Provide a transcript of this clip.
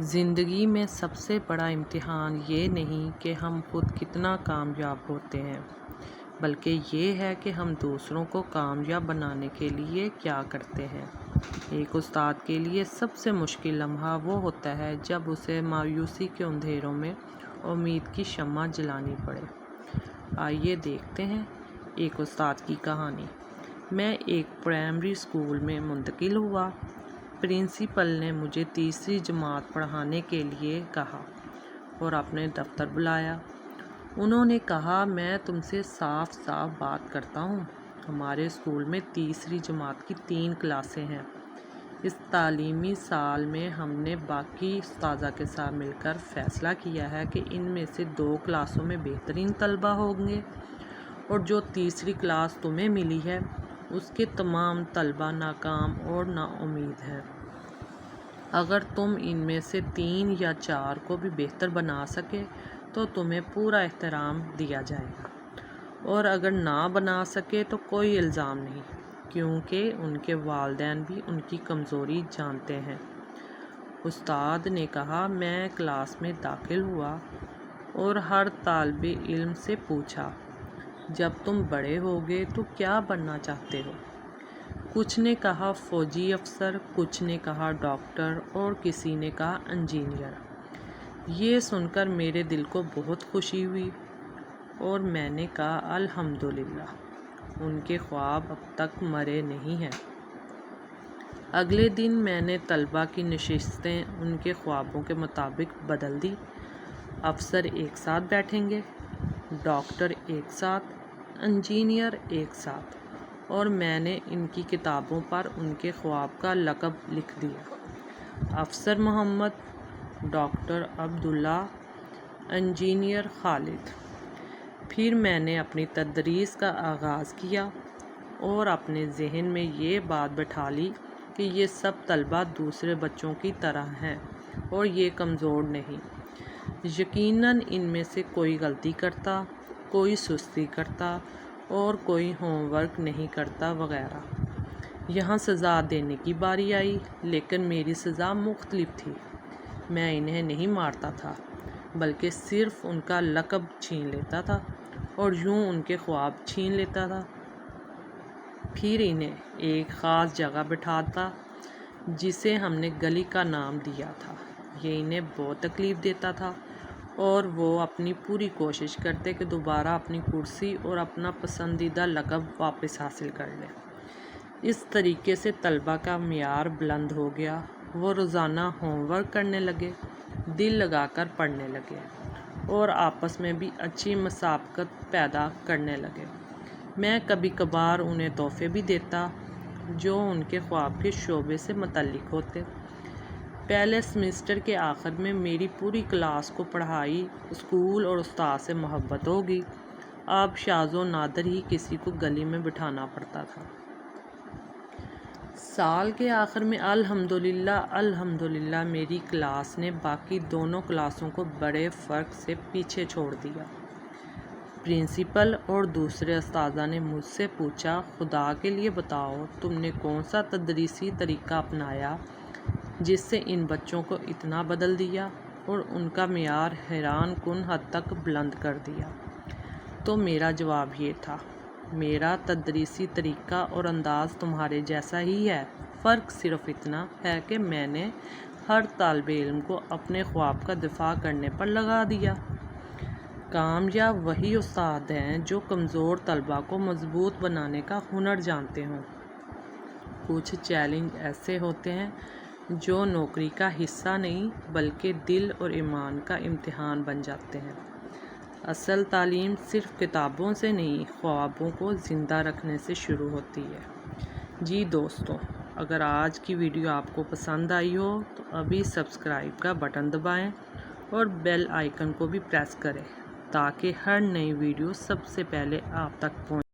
زندگی میں سب سے بڑا امتحان یہ نہیں کہ ہم خود کتنا کامیاب ہوتے ہیں، بلکہ یہ ہے کہ ہم دوسروں کو کامیاب بنانے کے لیے کیا کرتے ہیں۔ ایک استاد کے لیے سب سے مشکل لمحہ وہ ہوتا ہے جب اسے مایوسی کے اندھیروں میں امید کی شمع جلانی پڑے۔ آئیے دیکھتے ہیں ایک استاد کی کہانی۔ میں ایک پرائمری اسکول میں منتقل ہوا۔ پرنسپل نے مجھے تیسری جماعت پڑھانے کے لیے کہا اور اپنے دفتر بلایا۔ انہوں نے کہا، میں تم سے صاف صاف بات کرتا ہوں، ہمارے اسکول میں تیسری جماعت کی 3 کلاسیں ہیں۔ اس تعلیمی سال میں ہم نے باقی اساتذہ کے ساتھ مل کر فیصلہ کیا ہے کہ ان میں سے 2 کلاسوں میں بہترین طلباء ہوں گے اور جو تیسری کلاس تمہیں ملی ہے اس کے تمام طلباء ناکام اور نا امید ہیں۔ اگر تم ان میں سے 3 یا 4 کو بھی بہتر بنا سکے تو تمہیں پورا احترام دیا جائے گا، اور اگر نہ بنا سکے تو کوئی الزام نہیں، کیونکہ ان کے والدین بھی ان کی کمزوری جانتے ہیں۔ استاد نے کہا، میں کلاس میں داخل ہوا اور ہر طالب علم سے پوچھا، جب تم بڑے ہوگے تو کیا بننا چاہتے ہو؟ کچھ نے کہا فوجی افسر، کچھ نے کہا ڈاکٹر اور کسی نے کہا انجینئر۔ یہ سن کر میرے دل کو بہت خوشی ہوئی اور میں نے کہا، الحمدللہ، ان کے خواب اب تک مرے نہیں ہیں۔ اگلے دن میں نے طلباء کی نشستیں ان کے خوابوں کے مطابق بدل دیں۔ افسر ایک ساتھ بیٹھیں گے، ڈاکٹر ایک ساتھ، انجینئر ایک ساتھ، اور میں نے ان کی کتابوں پر ان کے خواب کا لقب لکھ دیا: افسر محمد، ڈاکٹر عبداللہ، انجینئر خالد۔ پھر میں نے اپنی تدریس کا آغاز کیا اور اپنے ذہن میں یہ بات بٹھا لی کہ یہ سب طلباء دوسرے بچوں کی طرح ہیں اور یہ کمزور نہیں۔ یقیناً ان میں سے کوئی غلطی کرتا، کوئی سستی کرتا اور کوئی ہوم ورک نہیں کرتا وغیرہ۔ یہاں سزا دینے کی باری آئی، لیکن میری سزا مختلف تھی۔ میں انہیں نہیں مارتا تھا، بلکہ صرف ان کا لقب چھین لیتا تھا اور یوں ان کے خواب چھین لیتا تھا۔ پھر انہیں ایک خاص جگہ بٹھاتا جسے ہم نے گلی کا نام دیا تھا۔ یہ انہیں بہت تکلیف دیتا تھا اور وہ اپنی پوری کوشش کرتے کہ دوبارہ اپنی کرسی اور اپنا پسندیدہ لقب واپس حاصل کر لیں۔ اس طریقے سے طلباء کا معیار بلند ہو گیا۔ وہ روزانہ ہوم ورک کرنے لگے، دل لگا کر پڑھنے لگے اور آپس میں بھی اچھی مسابقت پیدا کرنے لگے۔ میں کبھی کبھار انہیں تحفے بھی دیتا جو ان کے خواب کے شعبے سے متعلق ہوتے۔ پہلے سیمسٹر کے آخر میں میری پوری کلاس کو پڑھائی، اسکول اور استاد سے محبت ہو گئی۔ اب شاذ و نادر ہی کسی کو گلی میں بٹھانا پڑتا تھا۔ سال کے آخر میں الحمدللہ میری کلاس نے باقی دونوں کلاسوں کو بڑے فرق سے پیچھے چھوڑ دیا۔ پرنسپل اور دوسرے اساتذہ نے مجھ سے پوچھا، خدا کے لیے بتاؤ، تم نے کون سا تدریسی طریقہ اپنایا جس سے ان بچوں کو اتنا بدل دیا اور ان کا معیار حیران کن حد تک بلند کر دیا؟ تو میرا جواب یہ تھا، میرا تدریسی طریقہ اور انداز تمہارے جیسا ہی ہے، فرق صرف اتنا ہے کہ میں نے ہر طالب علم کو اپنے خواب کا دفاع کرنے پر لگا دیا۔ کامیاب وہی استاد ہیں جو کمزور طلباء کو مضبوط بنانے کا ہنر جانتے ہوں۔ کچھ چیلنج ایسے ہوتے ہیں جو نوکری کا حصہ نہیں بلکہ دل اور ایمان کا امتحان بن جاتے ہیں۔ اصل تعلیم صرف کتابوں سے نہیں، خوابوں کو زندہ رکھنے سے شروع ہوتی ہے۔ جی دوستو، اگر آج کی ویڈیو آپ کو پسند آئی ہو تو ابھی سبسکرائب کا بٹن دبائیں اور بیل آئیکن کو بھی پریس کریں تاکہ ہر نئی ویڈیو سب سے پہلے آپ تک پہنچے۔